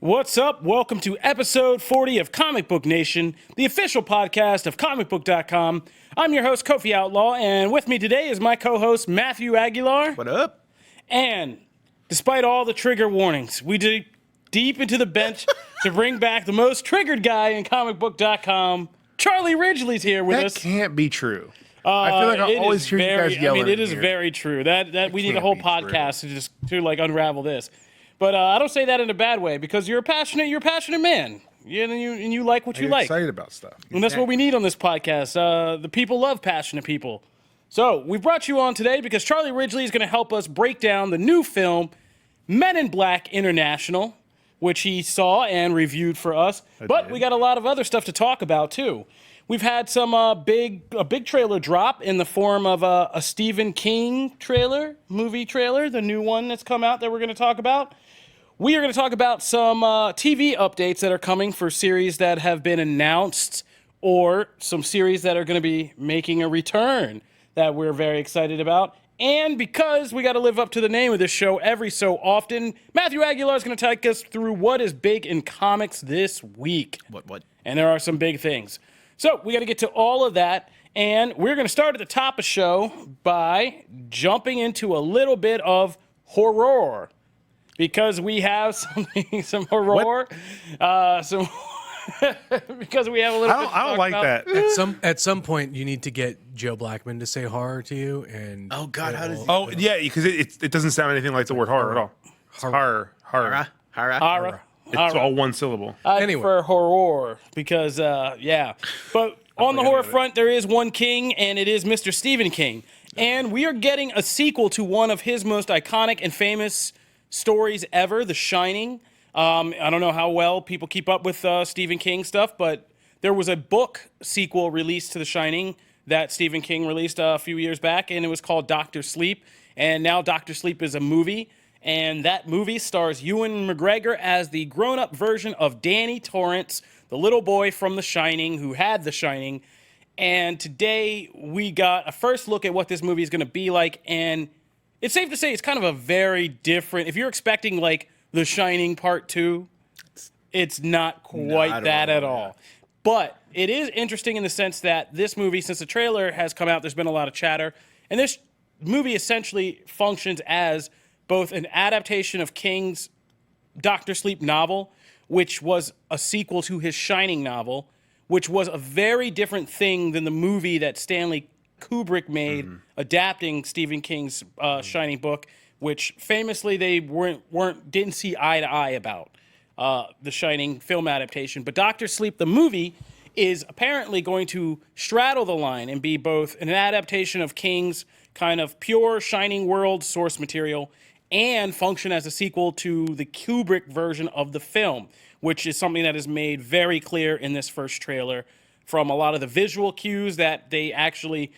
What's up? Welcome to episode 40 of Comic Book Nation, the official podcast of Comicbook.com. I'm your host, Kofi Outlaw, and with me today is my co-host, Matthew Aguilar. What up? And despite all the trigger warnings, we dig deep into the bench to bring back the most triggered guy in Comicbook.com. Charlie Ridgely's here with us. That can't be true. I feel like I always hear you guys yelling. It is very true. That we need a whole podcast to unravel this. But I don't say that in a bad way because you're a passionate man. And you like what you like. Excited about stuff. And that's what we need on this podcast. The people love passionate people. So we brought you on today because Charlie Ridgely is going to help us break down the new film, Men in Black International, which he saw and reviewed for us. But we got a lot of other stuff to talk about, too. We've had some big trailer drop in the form of a Stephen King movie trailer, the new one that's come out that we're going to talk about. We are going to talk about some TV updates that are coming for series that have been announced or some series that are going to be making a return that we're very excited about. And because we got to live up to the name of this show every so often, Matthew Aguilar is going to take us through what is big in comics this week. What? And there are some big things. So we got to get to all of that. And we're going to start at the top of the show by jumping into a little bit of horror. Because we have some horror, because we have a little. I don't like that. At some point, you need to get Joe Blackman to say horror to you, and oh God, how does he? Oh yeah, because it doesn't sound anything like the word horror at all. It's horror. It's all one syllable. Anyway, for horror, because yeah. But on the horror front, there is one king, and it is Mr. Stephen King, and we are getting a sequel to one of his most iconic and famous stories ever, The Shining. I don't know how well people keep up with Stephen King stuff, but there was a book sequel released to The Shining that Stephen King released a few years back, and it was called Dr. Sleep. And now Dr. Sleep is a movie, and that movie stars Ewan McGregor as the grown-up version of Danny Torrance, the little boy from The Shining who had The Shining. And today we got a first look at what this movie is going to be like, and it's safe to say it's kind of a very different. If you're expecting like The Shining Part 2, it's not quite that at all. But it is interesting in the sense that this movie, since the trailer has come out, there's been a lot of chatter. And this movie essentially functions as both an adaptation of King's Dr. Sleep novel, which was a sequel to his Shining novel, which was a very different thing than the movie that Stanley Kubrick made adapting Stephen King's Shining book, which famously they didn't see eye to eye about the Shining film adaptation. But Dr. Sleep, the movie, is apparently going to straddle the line and be both an adaptation of King's kind of pure Shining world source material and function as a sequel to the Kubrick version of the film, which is something that is made very clear in this first trailer from a lot of the visual cues that they actually.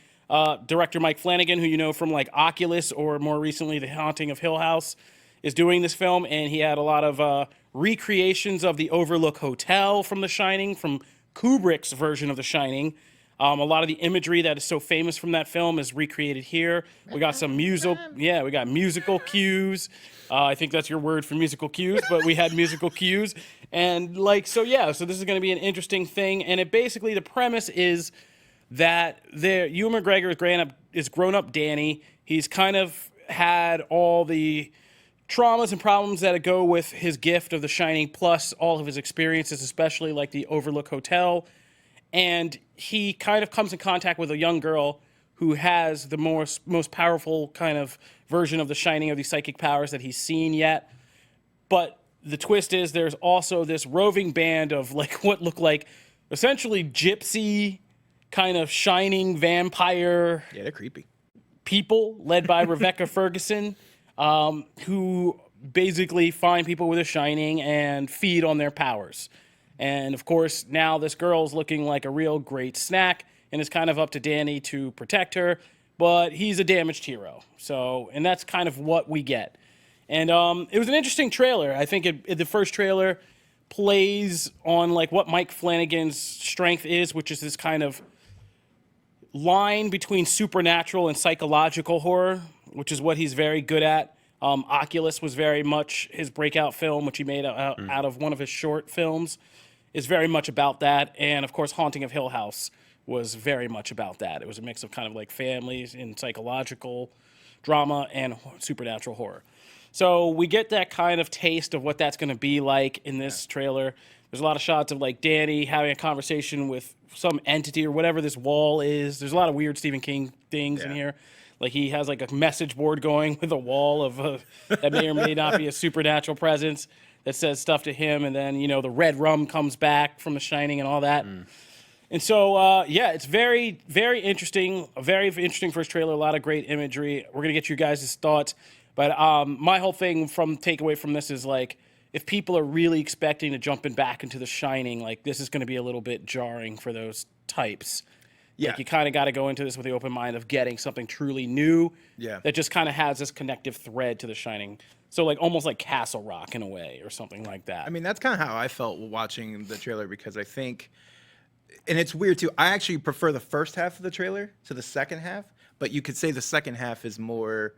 Director Mike Flanagan, who you know from like Oculus or more recently The Haunting of Hill House, is doing this film, and he had a lot of recreations of the Overlook Hotel from The Shining, from Kubrick's version of The Shining. A lot of the imagery that is so famous from that film is recreated here. We got some we got musical cues. I think that's your word for musical cues, but we had musical cues. And so this is going to be an interesting thing. And it basically, the premise is that Ewan McGregor is grown up Danny. He's kind of had all the traumas and problems that go with his gift of The Shining, plus all of his experiences, especially like the Overlook Hotel. And he kind of comes in contact with a young girl who has the most powerful kind of version of The Shining, of these psychic powers that he's seen yet. But the twist is there's also this roving band of like what look like essentially gypsy kind of Shining vampire. Yeah, they're creepy. People led by Rebecca Ferguson, who basically find people with a Shining and feed on their powers. And of course, now this girl's looking like a real great snack, and it's kind of up to Danny to protect her, but he's a damaged hero. And that's kind of what we get. And it was an interesting trailer. I think the first trailer plays on like what Mike Flanagan's strength is, which is this kind of line between supernatural and psychological horror, which is what he's very good at. Oculus was very much his breakout film, which he made out of one of his short films, is very much about that. And, of course, Haunting of Hill House was very much about that. It was a mix of kind of like families and psychological drama and supernatural horror. So we get that kind of taste of what that's going to be like in this trailer. There's a lot of shots of like Danny having a conversation with some entity or whatever this wall is. There's a lot of weird Stephen King things in here. Like he has like a message board going with a wall of that may or may not be a supernatural presence that says stuff to him. And then, the red rum comes back from The Shining and all that. And so, it's very, very interesting. A very interesting first trailer. A lot of great imagery. We're going to get you guys' thoughts. But my whole thing takeaway from this is like, if people are really expecting to jumping back into The Shining, like this is going to be a little bit jarring for those types. Yeah. Like you kind of got to go into this with the open mind of getting something truly new that just kind of has this connective thread to The Shining. So like almost like Castle Rock in a way or something like that. I mean, that's kind of how I felt watching the trailer because I think, and it's weird too, I actually prefer the first half of the trailer to the second half, but you could say the second half is more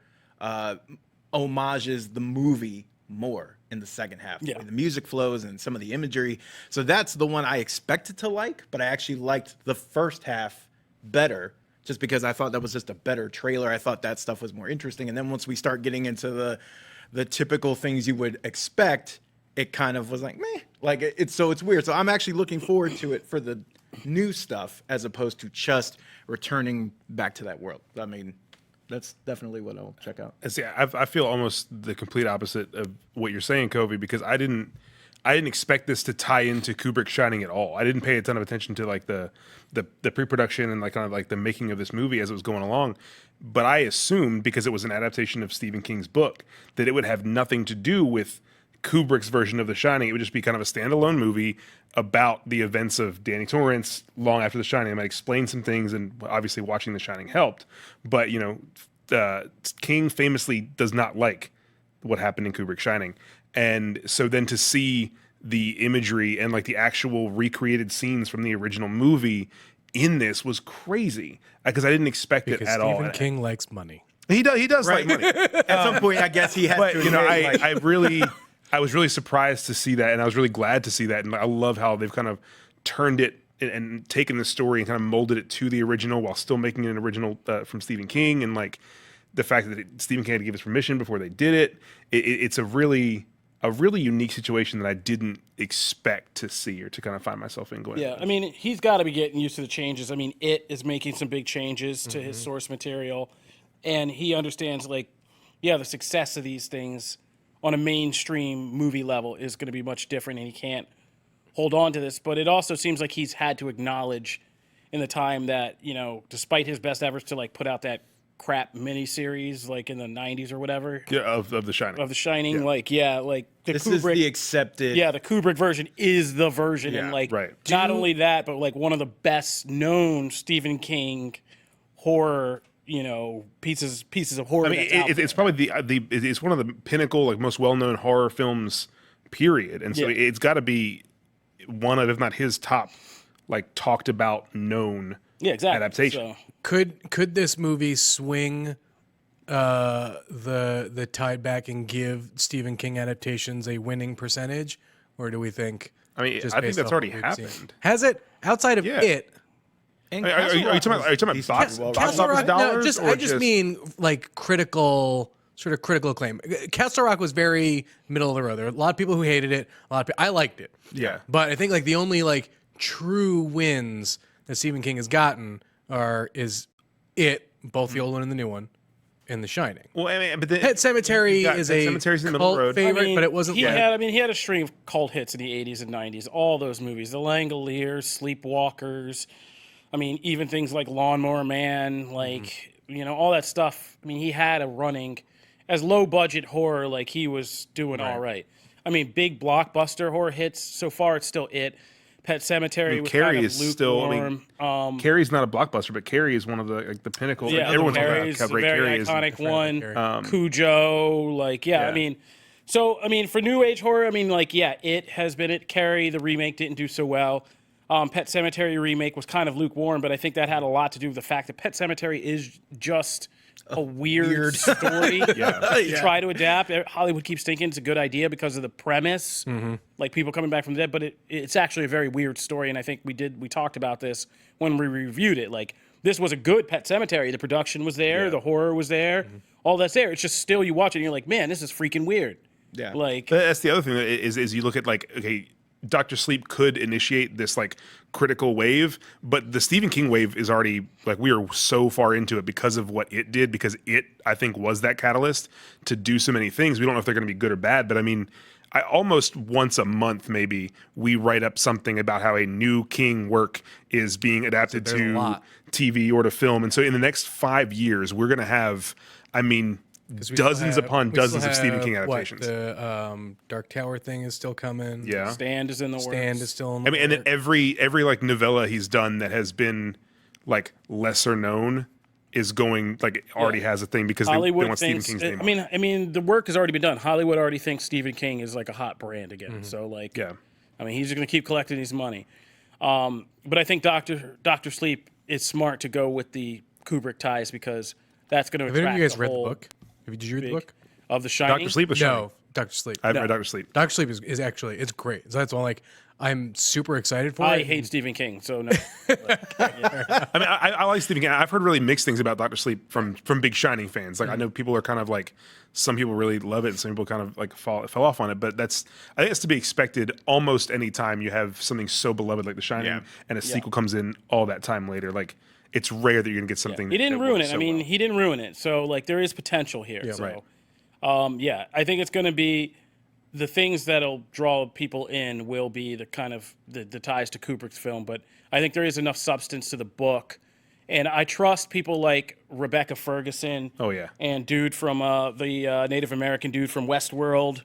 homages the movie more in the second half. The way the music flows and some of the imagery. So that's the one I expected to like, but I actually liked the first half better just because I thought that was just a better trailer. I thought that stuff was more interesting. And then once we start getting into the typical things you would expect, it kind of was like, meh. Like it's weird. So I'm actually looking forward to it for the new stuff as opposed to just returning back to that world. I mean, that's definitely what I'll check out. See, I feel almost the complete opposite of what you're saying, Covey, because I didn't expect this to tie into Kubrick's Shining at all. I didn't pay a ton of attention to like the pre-production and like kind of like the making of this movie as it was going along. But I assumed because it was an adaptation of Stephen King's book that it would have nothing to do with Kubrick's version of The Shining. It would just be kind of a standalone movie about the events of Danny Torrance long after The Shining. I might explain some things, and obviously watching The Shining helped. But, King famously does not like what happened in Kubrick's Shining. And so then to see the imagery and like the actual recreated scenes from the original movie in this was crazy because I didn't expect it at all. Stephen King likes money. He does like money. At some point, I guess he had But, to. I was really surprised to see that, and I was really glad to see that. And I love how they've kind of turned it and taken the story and kind of molded it to the original while still making it an original from Stephen King. And like the fact that Stephen King had to give his permission before they did it. It's a really unique situation that I didn't expect to see or to kind of find myself in going. Yeah, I mean, he's got to be getting used to the changes. I mean, It is making some big changes to his source material, and he understands the success of these things on a mainstream movie level is going to be much different, and he can't hold on to this. But it also seems like he's had to acknowledge in the time that, despite his best efforts to like put out that crap miniseries like in the 90s or whatever. Yeah, of The Shining. Of The Shining, this is the accepted. Yeah, the Kubrick version is the version, and not only that, but like one of the best known Stephen King horror, pieces of horror. I mean, it's probably it's one of the pinnacle, like most well-known horror films, period. And so it's got to be one of, if not his top, like talked about, known adaptation. So. Could this movie swing the tide back and give Stephen King adaptations a winning percentage, or do we think? I mean, I think that's already happened. Has it? Outside of it. Are you talking about box office dollars? No, I just mean like critical acclaim. Castle Rock was very middle of the road. There were a lot of people who hated it. I liked it. Yeah, but I think like the only like true wins that Stephen King has gotten is It, both the old one and the new one, and The Shining. Well, I mean, but then Pet Cemetery is a Cemetery's in the middle of the road. favorite, but it wasn't. He had a string of cult hits in the 80s and 90s. All those movies, The Langoliers, Sleepwalkers. I mean, even things like Lawnmower Man, all that stuff. I mean, he had a running as low budget horror. Like he was doing all right. I mean, big blockbuster horror hits. So far, it's still It. Pet Cemetery was Carrie kind of is lukewarm. still. Carrie's not a blockbuster, but Carrie is one of the pinnacle. Yeah, everyone's Carrie's a very iconic one. Cujo, I mean, for new age horror, It has been it. Carrie, the remake didn't do so well. Pet Cemetery remake was kind of lukewarm, but I think that had a lot to do with the fact that Pet Cemetery is just a weird story to Yeah. try to adapt. Hollywood keeps thinking it's a good idea because of the premise, like people coming back from the dead, but it's actually a very weird story. And I think we talked about this when we reviewed it. Like, this was a good Pet Sematary. The production was there, the horror was there, all that's there. It's just still you watch it and you're like, man, this is freaking weird. Yeah. Like, That's the other thing that is you look at, like, okay, Dr. Sleep could initiate this like critical wave, but the Stephen King wave is already, like, we are so far into it because of what it did, because it, I think, was that catalyst to do so many things. We don't know if they're going to be good or bad, but I mean, I almost once a month maybe we write up something about how a new King work is being adapted there's a to lot. TV or to film. And so in the next 5 years, we're going to have, I mean, 'Cause we dozens still have- upon we still dozens of Stephen have, King adaptations. What, the Dark Tower thing is still coming. Yeah. Stand is in the Stand works. is still in the I mean, and then works. every like novella he's done that has been like lesser known is going, like, already has a thing because they Hollywood want Stephen thinks. King's name. I mean, the work has already been done. Hollywood already thinks Stephen King is like a hot brand again. So like, Yeah. I mean, he's just going to keep collecting his money. But I think Doctor Sleep is smart to go with the Kubrick ties because that's going to Have any of attract you guys the read the whole book? Did you read the book? of The Shining. Dr. Sleep was Shining. No, Doctor Sleep. I haven't read Dr. Sleep. Doctor Sleep is actually it's great. So that's why I'm super excited for I it. hate Stephen King, so no. I mean, I like Stephen King. I've heard really mixed things about Dr. Sleep from big Shining fans. Like, I know people are kind of like, some people really love it, and some people kind of like fell off on it. But I think it's to be expected almost any time you have something so beloved like The Shining, and a sequel comes in all that time later. Like, it's rare that you're gonna get something. He didn't that ruin works it. so I mean, well. he didn't ruin it. So like, there is potential here. So, right. yeah, I think it's going to be the things that'll draw people in will be the kind of the ties to Kubrick's film. But I think there is enough substance to the book, and I trust people like Rebecca Ferguson. Oh, yeah. And dude from the Native American dude from Westworld,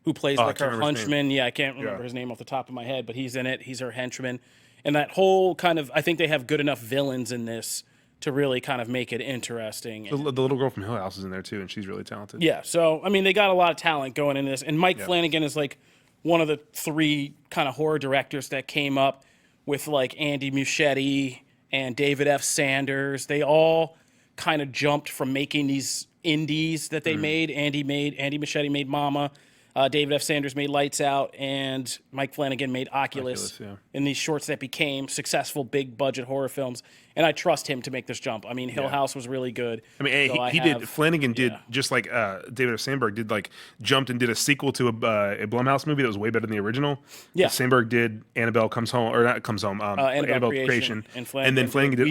who plays I like can't her remember his name. hunchman. Yeah, I can't remember his name off the top of my head, but he's in it. He's her henchman. And that whole kind of, I think they have good enough villains in this to really kind of make it interesting. The little girl from Hill House is in there too, and she's really talented. Yeah, so, I mean, they got a lot of talent going in this. And Mike Flanagan is like one of the three kind of horror directors that came up with like Andy Muschietti and David F. Sanders. They all kind of jumped from making these indies that they made. Andy Muschietti made Mama. David F. Sanders made Lights Out, and Mike Flanagan made Oculus in these shorts that became successful big budget horror films. And I trust him to make this jump. I mean, Hill House was really good. I mean, So Flanagan did just like David F. Sandberg did, like, jumped and did a sequel to a Blumhouse movie that was way better than the original. Yeah. Sandberg did Annabelle Comes Home, or not Comes Home, Annabelle Creation. and then Flanagan did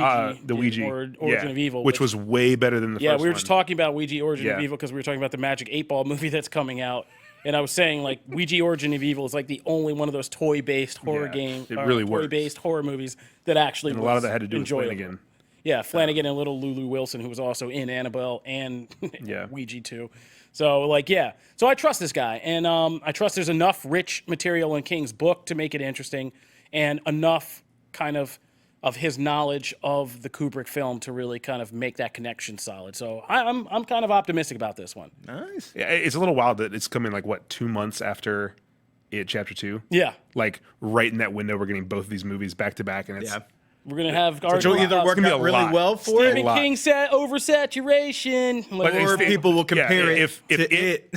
the Ouija. Origin of Evil, which was way better than the first one. Yeah, we were just talking about Ouija Origin of Yeah. Evil because we were talking about the Magic 8-Ball movie that's coming out. And I was saying, like, Ouija Origin of Evil is like the only one of those toy-based horror games. It really works. Toy-based horror movies that actually And a lot of that had to do with enjoyable. Flanagan. Yeah, Flanagan and little Lulu Wilson, who was also in Annabelle and Yeah. Ouija too. So, like, yeah. So I trust this guy. And I trust there's enough rich material in King's book to make it interesting and enough kind of his knowledge of the Kubrick film to really kind of make that connection solid. So I'm kind of optimistic about this one. Nice. Yeah, it's a little wild that it's coming, like, what, 2 months after It Chapter 2? Yeah. Like, right in that window, we're getting both of these movies back to back, and it's We're going to have Which will either work gonna be out a really lot. well for it, Stephen King said oversaturation. Like, But or it's- people will compare it if to it.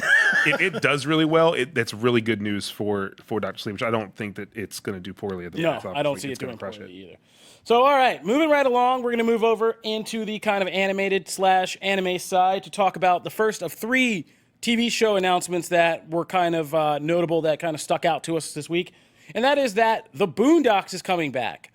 if it does really well, that's really good news for Dr. Sleep, which I don't think that it's going to do poorly at the No, box office. I don't Like, see it it's gonna doing crush poorly either. So, all right, moving right along, we're going to move over into the kind of animated/anime side to talk about the first of 3 TV show announcements that were kind of notable, that kind of stuck out to us this week. And that is that the Boondocks is coming back.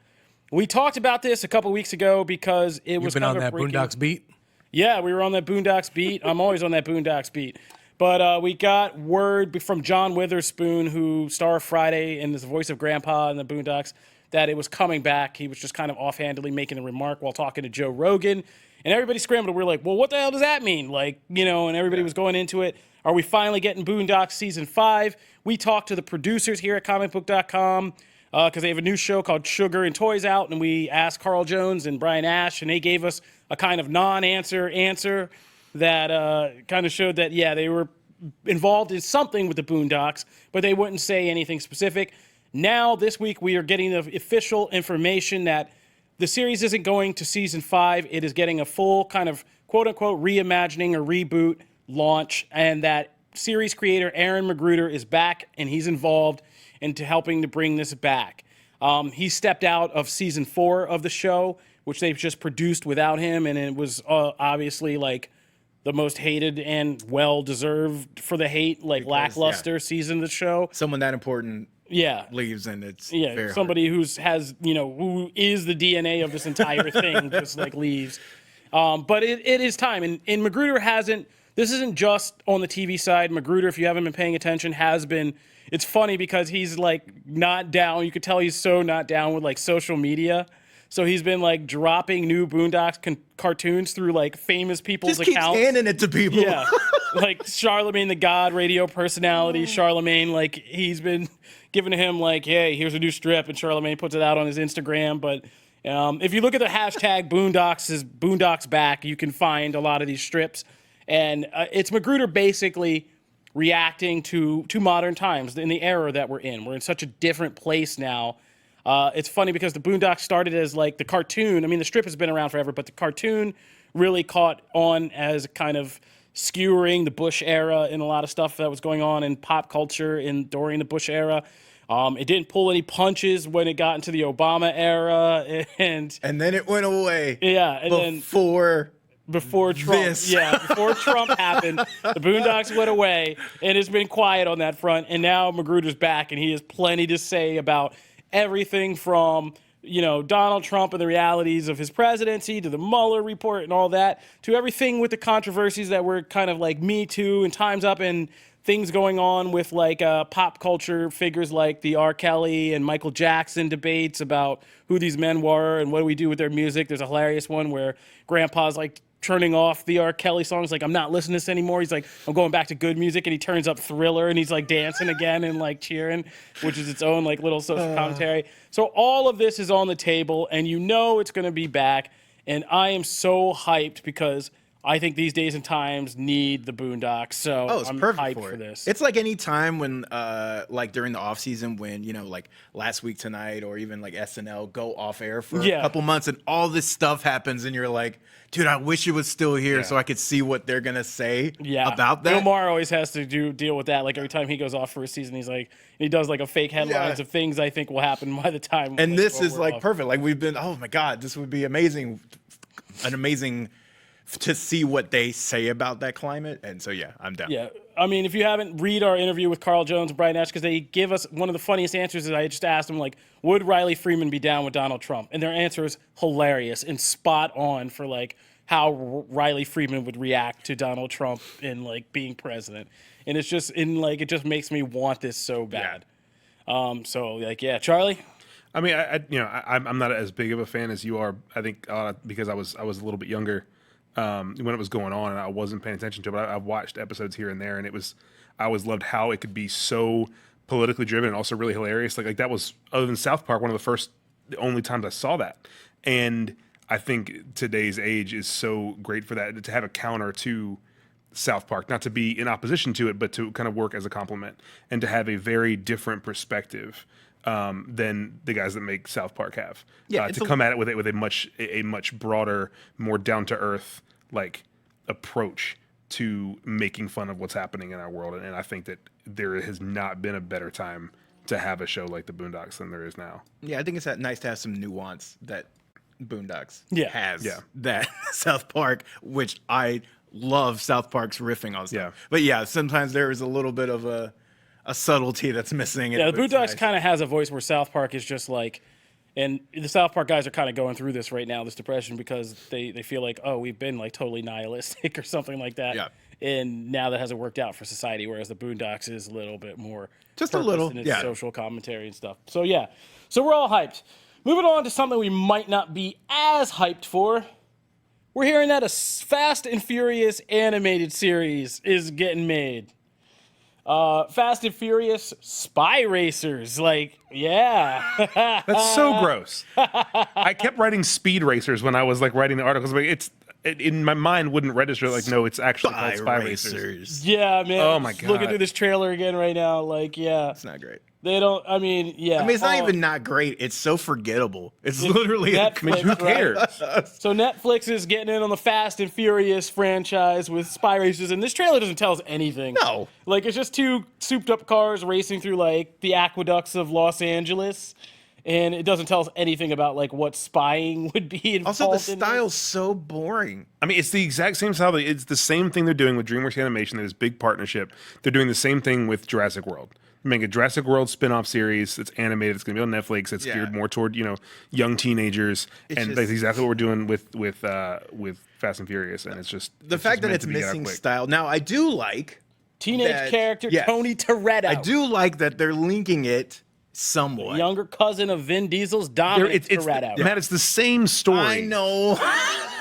We talked about this a couple weeks ago because it was You've been kind on of that breaking. Boondocks beat. Yeah, we were on that Boondocks beat. I'm always on that Boondocks beat. But we got word from John Witherspoon, who star of Friday and is the voice of Grandpa in the Boondocks, that it was coming back. He was just kind of offhandedly making a remark while talking to Joe Rogan. And everybody scrambled. We were like, well, what the hell does that mean? Like, you know, and everybody was going into it. Are we finally getting Boondocks Season 5? We talked to the producers here at Comicbook.com because they have a new show called Sugar and Toys out. And we asked Carl Jones and Brian Ash, and they gave us a kind of non-answer that kind of showed that, yeah, they were involved in something with the Boondocks, but they wouldn't say anything specific. Now, this week, we are getting the official information that the series isn't going to Season 5. It is getting a full kind of quote unquote reimagining or reboot launch, and that series creator Aaron Magruder is back and he's involved into helping to bring this back. He stepped out of season 4 of the show, which they've just produced without him, and it was obviously like the most hated and well-deserved for the hate, like lackluster season of the show. Someone that important leaves, and it's very somebody who who is the DNA of this entire thing just like leaves. But it is time, and Magruder hasn't. This isn't just on the TV side. Magruder, if you haven't been paying attention, has been. It's funny because he's like not down. You could tell he's so not down with like social media. So he's been like dropping new Boondocks cartoons through like famous people's accounts. Just keeps handing it to people. Yeah, like Charlemagne the God, radio personality. Charlemagne, like he's been giving him like, hey, here's a new strip, and Charlemagne puts it out on his Instagram. But if you look at the hashtag Boondocks back, you can find a lot of these strips. And it's Magruder basically reacting to modern times in the era that we're in. We're in such a different place now. It's funny because the Boondocks started as like the cartoon. I mean, the strip has been around forever, but the cartoon really caught on as kind of skewering the Bush era and a lot of stuff that was going on in pop culture during the Bush era. It didn't pull any punches when it got into the Obama era, and then it went away. Yeah, and before Trump, before Trump happened, the Boondocks went away, and it's been quiet on that front. And now Magruder's back, and he has plenty to say about everything from Donald Trump and the realities of his presidency to the Mueller report and all that, to everything with the controversies that were kind of like Me Too and Time's Up and things going on with like pop culture figures like the R. Kelly and Michael Jackson debates about who these men were and what do we do with their music. There's a hilarious one where Grandpa's like turning off the R. Kelly songs, like, I'm not listening to this anymore. He's like, I'm going back to good music, and he turns up Thriller, and he's like dancing again and like cheering, which is its own like little social commentary. So all of this is on the table, and it's going to be back, and I am so hyped because I think these days and times need the Boondocks. So it's I'm perfect hyped for this. It's like any time when, like during the off season, when like Last Week Tonight or even like SNL go off air for a couple months, and all this stuff happens, and you're like, dude, I wish it was still here so I could see what they're gonna say about that. Omar always has to deal with that. Like every time he goes off for a season, he does like a fake headlines of things I think will happen by the time. And this is like perfect. Like we've been, oh my God, this would be amazing, to see what they say about that climate. And so, I'm down. Yeah. I mean, if you haven't, read our interview with Carl Jones and Brian Nash, because they give us one of the funniest answers. Is I just asked them, like, would Riley Freeman be down with Donald Trump? And their answer is hilarious and spot on for, like, how Riley Freeman would react to Donald Trump in, like, being president. And it's just, it just makes me want this so bad. Charlie? I mean, I'm not as big of a fan as you are. I think because I was a little bit younger when it was going on, and I wasn't paying attention to it. But I watched episodes here and there, and I always loved how it could be so politically driven and also really hilarious. Like that was, other than South Park, one of the only times I saw that. And I think today's age is so great for that, to have a counter to South Park, not to be in opposition to it, but to kind of work as a complement and to have a very different perspective than the guys that make South Park have. To come at it with a much broader, more down to earth like approach to making fun of what's happening in our world. And I think that there has not been a better time to have a show like the Boondocks than there is now. Yeah, I think it's nice to have some nuance that Boondocks has. Yeah. That South Park, which I love South Park's riffing on stuff. Yeah. But sometimes there is a little bit of a subtlety that's missing. Yeah, the Boondocks kind of has a voice where South Park is just like, and the South Park guys are kind of going through this right now, this depression, because they feel like, oh, we've been like totally nihilistic or something like that. Yeah. And now that hasn't worked out for society, whereas the Boondocks is a little bit more just a little in its social commentary and stuff. So so we're all hyped. Moving on to something we might not be as hyped for. We're hearing that a Fast and Furious animated series is getting made. Fast and Furious Spy Racers, That's so gross. I kept writing Speed Racers when I was like writing the articles. Like in my mind wouldn't register like, no, it's actually called Spy Racers. Yeah, man. Oh my God. Looking through this trailer again right now, it's not great. They don't. I mean, yeah. I mean, it's not even not great. It's so forgettable. It's literally Netflix, Who cares? So Netflix is getting in on the Fast and Furious franchise with spy races, and this trailer doesn't tell us anything. No. Like, it's just two souped-up cars racing through, like, the aqueducts of Los Angeles, and it doesn't tell us anything about, like, what spying would be involved Also, the in style's this. so boring. I mean, it's the exact same style. It's the same thing they're doing with DreamWorks Animation, this big partnership. They're doing the same thing with Jurassic World. Make a Jurassic World spin-off series that's animated. It's going to be on Netflix. It's geared more toward young teenagers, and that's exactly what we're doing with Fast and Furious. And it's just The fact that it's missing style. Now, I do like Teenage character yes. Tony Toretto. I do like that they're linking it somewhat. Younger cousin of Vin Diesel's Dominic Toretto. Matt, it's the same story. I know.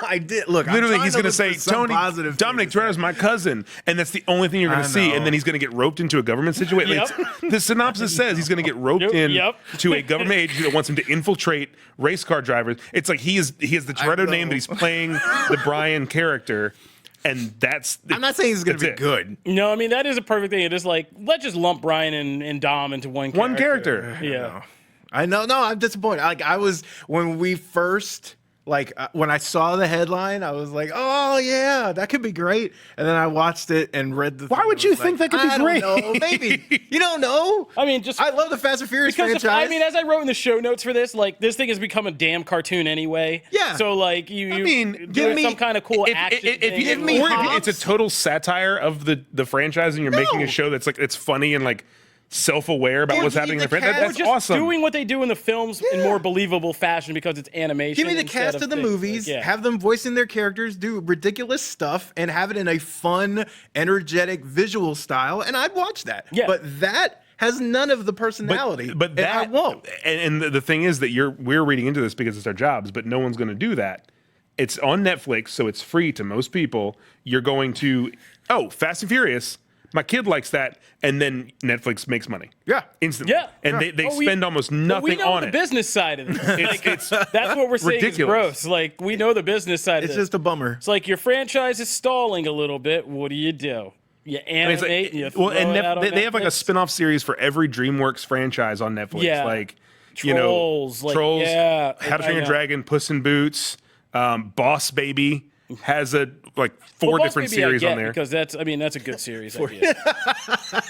I did. Look, Literally, I'm he's going to say, Tony, Dominic Toretto's my cousin. And that's the only thing you're going to see. And then he's going to get roped into a government situation. The synopsis says he's going to get roped to a government agency that wants him to infiltrate race car drivers. It's like he has the Toretto name, but he's playing the Brian character. And that's... I'm not saying it's going to be good. No, I mean, that is a perfect thing. It is like, let's just lump Brian and Dom into one character. One character. Yeah. I know. No, I'm disappointed. Like, I was... When we first... when I saw the headline, I was like, "Oh yeah, that could be great." And then I watched it and read the. Why would you think that could be great? I don't know. Maybe you don't know. I mean, I love the Fast and Furious franchise. I mean, as I wrote in the show notes for this, like, this thing has become a damn cartoon anyway. Yeah. So like, give me some kind of cool action. If it's a total satire of the franchise, and you're making a show that's like it's funny and like self-aware about what's happening in the franchise. That's just awesome. Doing what they do in the films in more believable fashion because it's animation. Give me the cast of the movies, have them voicing their characters, do ridiculous stuff, and have it in a fun, energetic visual style, and I'd watch that. Yeah. But that has none of the personality. But that I won't. And the thing is that we're reading into this because it's our jobs, but no one's going to do that. It's on Netflix, so it's free to most people. You're going to Fast and Furious. My kid likes that, and then Netflix makes money. Yeah. Instantly. Yeah. And they spend almost nothing we know on the it. business side of this. That's what we're saying is gross. Like, we know the business side of this. It's just a bummer. It's like your franchise is stalling a little bit. What do? You animate. They have like a spin-off series for every DreamWorks franchise on Netflix. Yeah. Like, Trolls. Trolls, Yeah. How to Train Your Dragon, Puss in Boots, Boss Baby has four different series on there. Because that's a good series idea.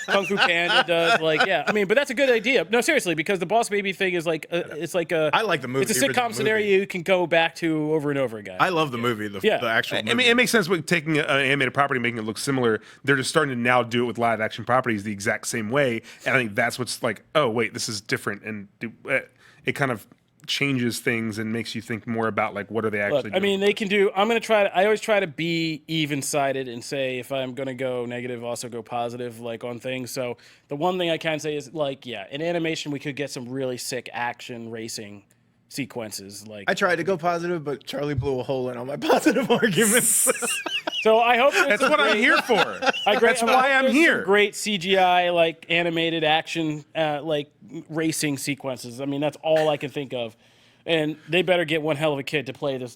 Kung Fu Panda does but that's a good idea. No, seriously, because the Boss Baby thing is like I like the movie. It's a sitcom scenario you can go back to over and over again. I love the movie. The actual movie. I mean, it makes sense with taking an animated property, making it look similar. They're just starting to now do it with live action properties the exact same way, and I think that's what's like. Oh wait, this is different, and it kind of changes things and makes you think more about like what are they actually doing. I mean, they can do. I always try to be even-sided and say if I'm going to go negative, also go positive, like on things. So the one thing I can say is in animation we could get some really sick action racing sequences. Like, I tried to go positive, but Charlie blew a hole in all my positive arguments. So I hope that's what I'm here for. That's why I'm here. Great CGI like animated action racing sequences. I mean, that's all I can think of. And they better get one hell of a kid to play this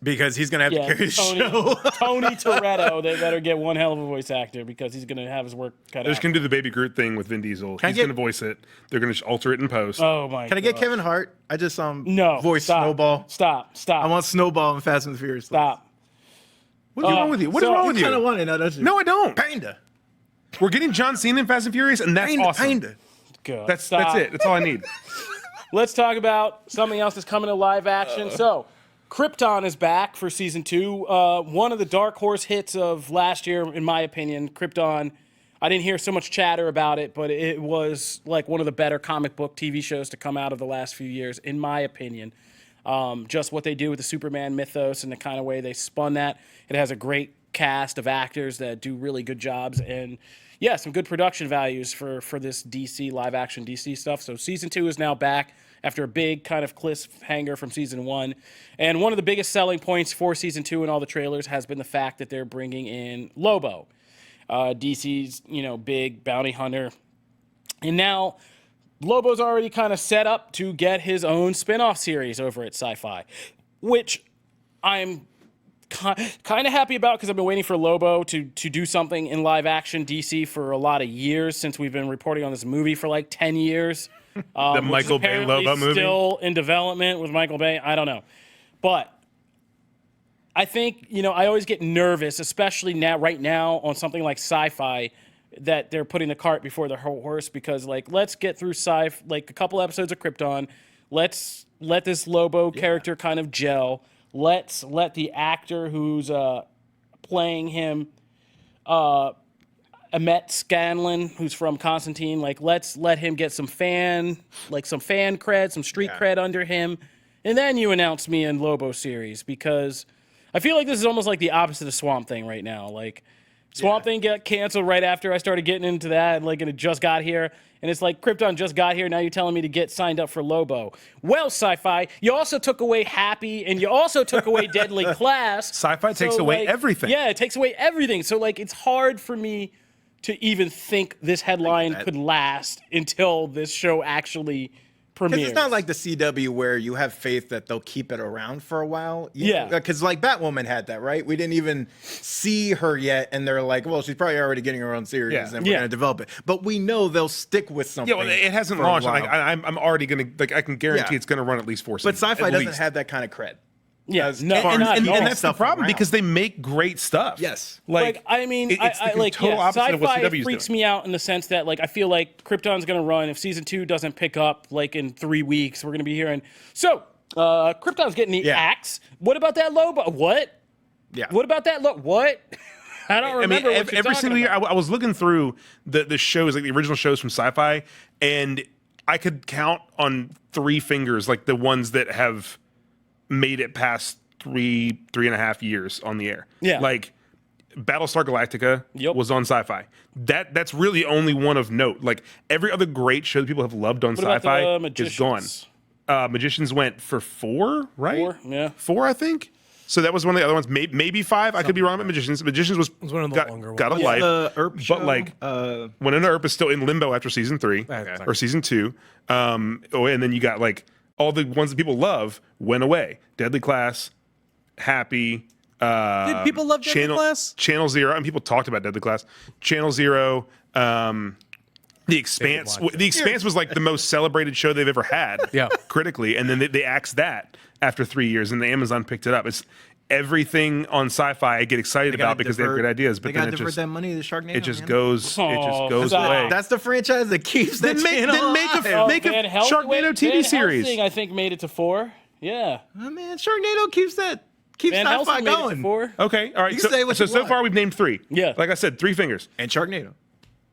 because he's gonna have to carry the show. Tony Toretto. They better get one hell of a voice actor because he's gonna have his work cut out. They're just gonna do the Baby Groot thing with Vin Diesel. He's gonna voice it. They're gonna alter it in post. Oh my! Can I get Kevin Hart? I just saw him voice stop, Snowball. Stop! I want Snowball in Fast and the Furious. Stop! What's wrong with you? What is wrong with you? You kind of want it now, don't you? No, I don't. Kinda. We're getting John Cena in Fast and Furious, and that's awesome. Kinda. Good. That's it. That's all I need. Let's talk about something else that's coming to live action. So, Krypton is back for season 2. One of the dark horse hits of last year, in my opinion. Krypton, I didn't hear so much chatter about it, but it was like one of the better comic book TV shows to come out of the last few years, in my opinion. Just what they do with the Superman mythos and the kind of way they spun that. It has a great cast of actors that do really good jobs and some good production values for this DC live action DC stuff. So season 2 is now back after a big kind of cliffhanger from season 1. And one of the biggest selling points for season 2 in all the trailers has been the fact that they're bringing in Lobo, DC's big bounty hunter. And now Lobo's already kind of set up to get his own spin-off series over at Sci-Fi, which I'm kind of happy about because I've been waiting for Lobo to do something in live action DC for a lot of years since we've been reporting on this movie for like 10 years. The Michael Bay Lobo movie? Still in development with Michael Bay. I don't know. But I think, I always get nervous, especially right now on something like sci-fi, that they're putting the cart before the horse because, like, let's get through a couple episodes of Krypton. Let's let this Lobo character kind of gel. Let's let the actor who's playing him, Emmett Scanlon, who's from Constantine, like, let's let him get some fan cred, some street cred under him. And then you announce me in Lobo series because I feel like this is almost like the opposite of Swamp Thing right now. Like, Swamp Thing got canceled right after I started getting into that, and it just got here. And it's like, Krypton just got here, now you're telling me to get signed up for Lobo. Well, Sci-Fi, you also took away Happy, and you also took away Deadly Class. Sci-Fi takes away everything. Yeah, it takes away everything. So, it's hard for me to even think this headline could last until this show actually premieres. Because it's not like the CW where you have faith that they'll keep it around for a while. Yeah. Because Batwoman had that, right? We didn't even see her yet, and they're like, well, she's probably already getting her own series, and we're going to develop it. But we know they'll stick with something. Yeah, well, it hasn't launched. I'm already going to, I can guarantee it's going to run at least 4 seasons. But Sci-Fi doesn't have that kind of cred. Yeah, And that's the problem because they make great stuff. Yes. It's the total opposite of what Sci-Fi CW's freaks doing. me out in the sense that I feel like Krypton's going to run if season 2 doesn't pick up in 3 weeks. We're going to be hearing Krypton's getting the axe. What about that Lobo? What? Yeah. What about that What? I don't remember. What you're every talking single year, about. I was looking through the shows, like the original shows from Sci-Fi, and I could count on 3 fingers, the ones that have made it past 3.5 years on the air. Yeah. Battlestar Galactica Yep. was on Sci-Fi. That's really only one of note. Every other great show that people have loved on What about Sci-Fi the is gone. Magicians went for 4, right? 4, yeah. 4, I think. So that was one of the other ones. Maybe 5. I could be wrong about Magicians. Magicians was one of the longer ones. got a Yeah, life. the Earp show, When Winona Earp is still in limbo after season 3 or season 2. And then you got all the ones that people love went away. Deadly Class, Happy. Did people love Deadly Class? Channel Zero, and people talked about Deadly Class. Channel Zero, The Expanse. The Expanse was the most celebrated show they've ever had, critically, and then they axed that after 3 years, and Amazon picked it up. It's everything on Sci-Fi I get excited about because they have great ideas, but then divert that money to Sharknado. it just goes away. That's the franchise that keeps that channel alive. Make a Van Sharknado TV Van series. Helsing, I think, made it to 4. Yeah. Oh, man, Sharknado keeps Van Sci-Fi Helsing made it to going. 4. Okay, all right. You can say what you so want. far we've named 3. Yeah. Like I said, 3 fingers. And Sharknado.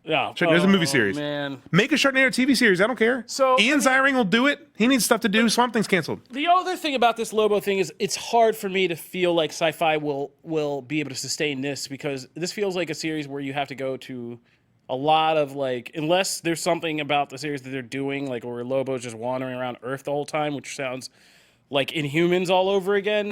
Yeah. There's a movie series. Man. Make a Sharknado TV series. I don't care. So, Ian Ziering will do it. He needs stuff to do. Swamp Thing's canceled. The other thing about this Lobo thing is it's hard for me to feel like Sci-Fi will be able to sustain this because this feels like a series where you have to go to a lot of unless there's something about the series that they're doing where Lobo's just wandering around Earth the whole time, which sounds like Inhumans all over again.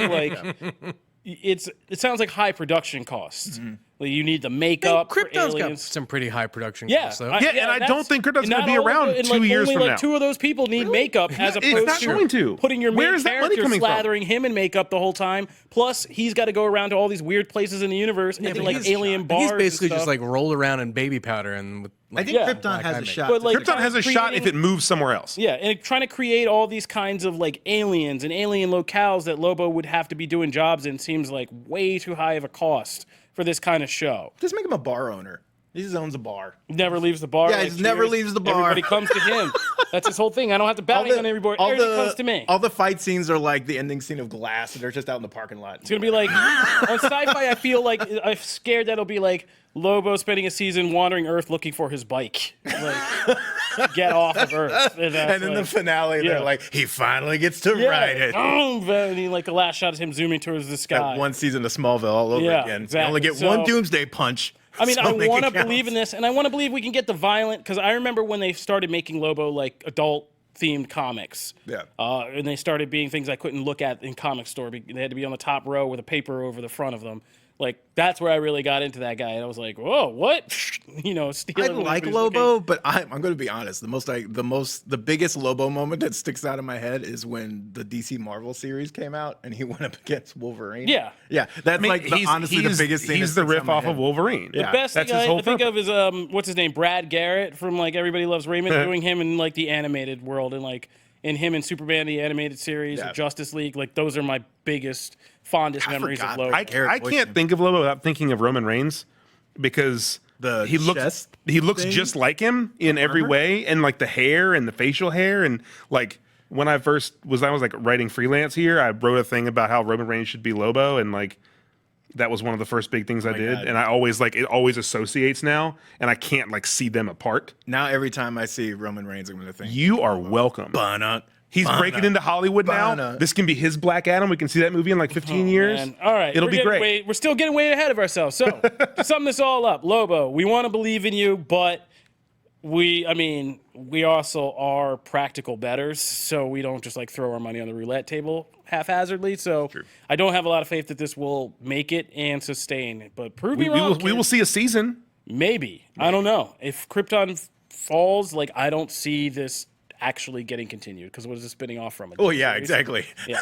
It sounds like high production costs. You need the makeup. Krypton's for got aliens. some pretty high production Yeah, costs, though. and I don't think Krypton's gonna not be all of around it, and, 2 years only from now. 2 of those people need makeup as It's opposed not going to. putting your Where main is that money character coming from? slathering him in makeup the whole time. Plus, he's got to go around to all these weird places in the universe and to alien bars. He's basically and just stuff. rolled around in baby powder and with, I think Yeah. Krypton has a shot. But, Krypton has a shot if it moves somewhere else. Yeah, and trying to create all these kinds of aliens and alien locales that Lobo would have to be doing jobs in seems like way too high of a cost for this kind of show. Just make him a bar owner. He just owns a bar. Never leaves the bar. Yeah, he never cheers. leaves the bar. Everybody comes to him. That's his whole thing. I don't have to bounty on everybody. Everybody comes to me. All the fight scenes are like the ending scene of Glass, and they're just out in the parking lot. It's gonna be on Sci-Fi. I feel like I'm scared that it'll be Lobo spending a season wandering Earth looking for his bike. Get off of Earth. And in the finale, yeah. they're like, he finally gets to ride it. And he, the last shot is him zooming towards the sky. That one season of Smallville all over Yeah, again. exactly. You only get So- one Doomsday punch. I mean, so I make want it to count. believe in this, and I want to believe we can get the violent, because I remember when they started making Lobo adult-themed comics. Yeah. And they started being things I couldn't look at in comic store. They had to be on the top row with a paper over the front of them. Like that's where I really got into that guy, and I was like, "Whoa, what?" I Stealing like everybody's Lobo, looking. but I'm going to be honest. The biggest Lobo moment that sticks out in my head is when the DC Marvel series came out and he went up against Wolverine. Yeah. yeah, that's he's honestly the biggest thing. He's that the sticks out in riff my off head. of Wolverine. Yeah. Best That's thing his whole I think purpose. of is what's his name, Brad Garrett from like Everybody Loves Raymond, doing him in like the animated world, and like in him and Superman the animated series, Yeah. or Justice League. Like those are my biggest, fondest memories of forgot Lobo. I Garrett voiced can't him. think of Lobo without thinking of Roman Reigns because he looks thing? just like him in every way, and like the hair and the facial hair, and like when I was like writing freelance here, I wrote a thing about how Roman Reigns should be Lobo, and like that was one of the first big things I did, God. and I always it always associates now, and I can't like see them apart. Now every time I see Roman Reigns, I'm going to think You are welcome. Bana. He's breaking into Hollywood now. Bana. This can be his Black Adam. We can see that movie in like 15 years. Man. All right, It'll be great. We're still getting way ahead of ourselves. So to sum this all up, Lobo, we want to believe in you, but we also are practical bettors, so we don't just like throw our money on the roulette table haphazardly. So I don't have a lot of faith that this will make it and sustain. But prove me wrong. We will see a season. Maybe. I don't know. If Krypton falls, like I don't see this actually getting continued, because what is it spinning off from? Oh yeah, exactly. Yeah.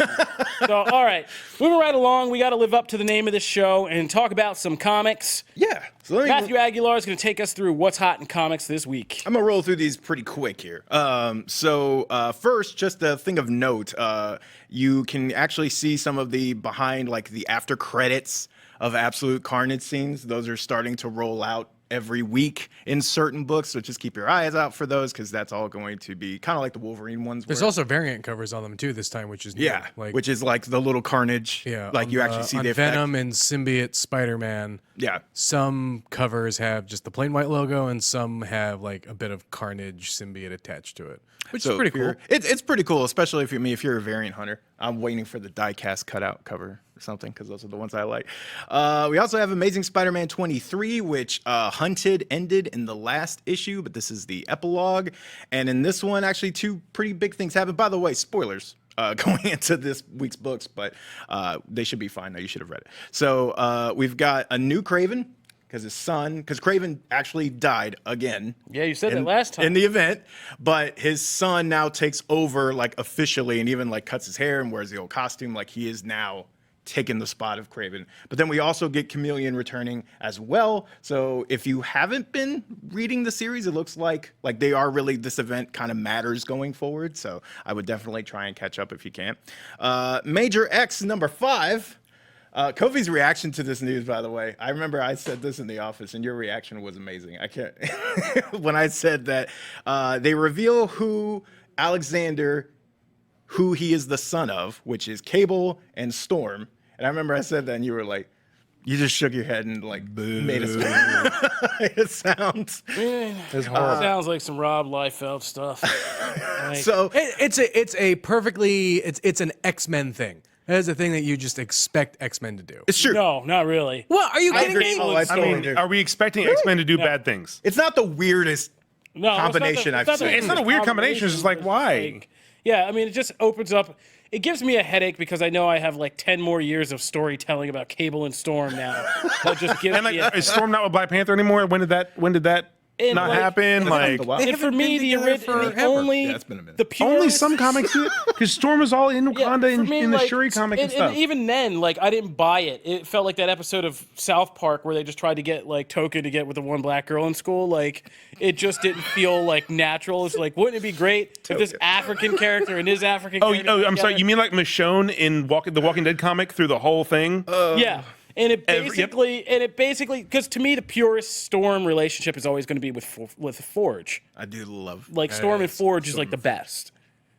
So, all right, moving right along, we got to live up to the name of this show and talk about some comics. Yeah. So let me Matthew Aguilar is going to take us through what's hot in comics this week. I'm gonna roll through these pretty quick here. First, just a thing of note, you can actually see some of the behind, like the after credits of Absolute Carnage scenes. Those are starting to roll out every week in certain books, so just keep your eyes out for those, because that's all going to be kind of like the Wolverine ones. There's where- also variant covers on them too this time, which is new. yeah, which is like the little Carnage. yeah, like on you actually see on the effect. Venom and Symbiote Spider-Man. Yeah, Some covers have just the plain white logo, and some have like a bit of Carnage symbiote attached to it, which so is pretty if you're- cool. It's pretty cool, especially if you're a variant hunter. I'm waiting for the die-cast cutout cover or something, because those are the ones I like. We also have Amazing Spider-Man 23, which Hunted ended in the last issue, but this is the epilogue. And in this one, actually, two pretty big things happened. By the way, spoilers going into this week's books, but they should be fine. No, you should have read it. So we've got a new Kraven, because Kraven actually died again. Yeah, you said that last time. In the event, but his son now takes over, like, officially, and even, like, cuts his hair and wears the old costume. Like, he is now taking the spot of Kraven. But then we also get Chameleon returning as well. So if you haven't been reading the series, it looks like they are really, this event kind of matters going forward. So I would definitely try and catch up if you can. Major X number 5. Kofi's reaction to this news, by the way, I remember I said this in the office, and your reaction was amazing. I can't when I said that they reveal who he is the son of, which is Cable and Storm. And I remember I said that, and you were like, you just shook your head and like made us. It sounds. It's horrible. Sounds like some Rob Liefeld stuff. Like, So It's an X-Men thing. That is a thing that you just expect X-Men to do. it's true. no, not really. What are you I kidding agree. me? Oh, I I I totally mean, do. are we expecting X-Men to do bad things? It's not the weirdest. No, it's not Combination the- I've not seen. the It's not a weird combination, it's just like, why? Like, yeah, I mean, it just opens up. It gives me a headache because I know I have like 10 more years of storytelling about Cable and Storm now. That just gives And me like, a is Storm not with Black Panther anymore? When did that And, not like- happen? Like, And for me, the together original, forever. only Yeah, it's been a minute. the pure only some comics do it because Storm was all in Wakanda for me, in the like, Shuri comic and stuff. And even then, like, I didn't buy it. It felt like that episode of South Park where they just tried to get like Token to get with the one black girl in school. Like, it just didn't feel like natural. It's like, wouldn't it be great if this African character and his African character I'm sorry. together? You mean like Michonne in the Walking Dead comic through the whole thing? Yeah. And it Yep. basically, because to me, the purest Storm relationship is always going to be with Forge. I do love. Like, Storm and Forge is like the best.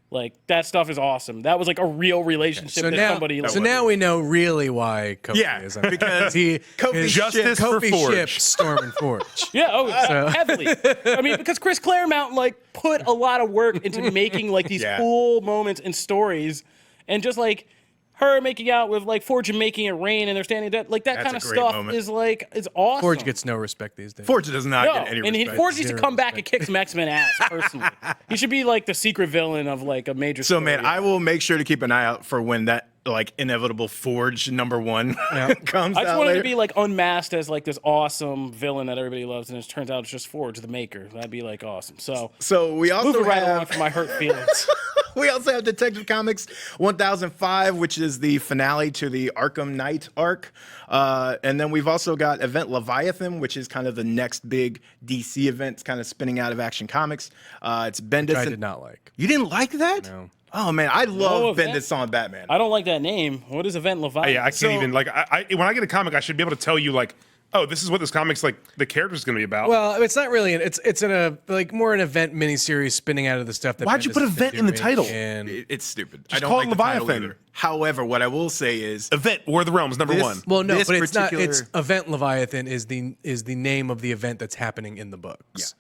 Like, that stuff is awesome. That was like a real relationship So that now, somebody. so now we know really why Kofi Yeah, is because Kofi his- Justice for Kofi Forge. ships Storm and Forge. Yeah, heavily. I mean, because Chris Claremont like put a lot of work into making like these Yeah. cool moments and stories, and just like her making out with like Forge and making it rain, and they're standing dead. Like that That's kind a of great stuff moment. is like it's awesome. Forge gets no respect these days. Forge does not no, get any and respect. Forge needs to Zero come back and respect. kick some X-Men ass. Personally, he should be like the secret villain of like a major. So story. man, I will make sure to keep an eye out for when that like inevitable Forge #1 comes I just out wanted later. to be like unmasked as like this awesome villain that everybody loves, and it turns out it's just Forge, the maker. That'd be like awesome. So We also moving right along have from my hurt feelings. we also have Detective Comics 1005, which is the finale to the Arkham Knight arc. And then we've also got Event Leviathan, which is kind of the next big DC event. It's kind of spinning out of Action Comics. It's Bendis. I did not like. You didn't like that? No. Oh man, I love Event? Bendis on Batman. I don't like that name. What is Event Leviathan? Yeah, I can't even like. When I get a comic, I should be able to tell you like, oh, this is what this comic's like. The character's going to be about. Well, it's not really. It's in a like more an event miniseries spinning out of the stuff that. Why'd you Bendis put has been event in the doing, title? And It's stupid. Just I don't call like it the title Leviathan. either. However, what I will say is Event War of the Realms this- #1. well, no, this but it's not. particular- It's Event Leviathan is the name of the event that's happening in the books.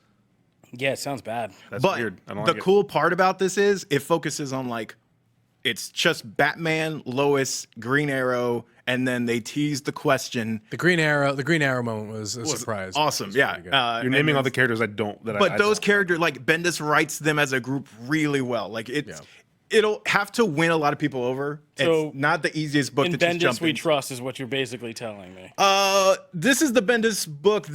Yeah, it sounds bad. That's But weird. I don't the like it. cool part about this is it focuses on like it's just Batman, Lois, Green Arrow, and then they tease the question. The Green Arrow moment was a surprise. Awesome, yeah. You're naming all the characters I don't. But I those don't. characters, like Bendis writes them as a group really well. Like it'll have to win a lot of people over. So, it's not the easiest book In to just Bendis, jump we into. trust is what you're basically telling me. This is the Bendis book.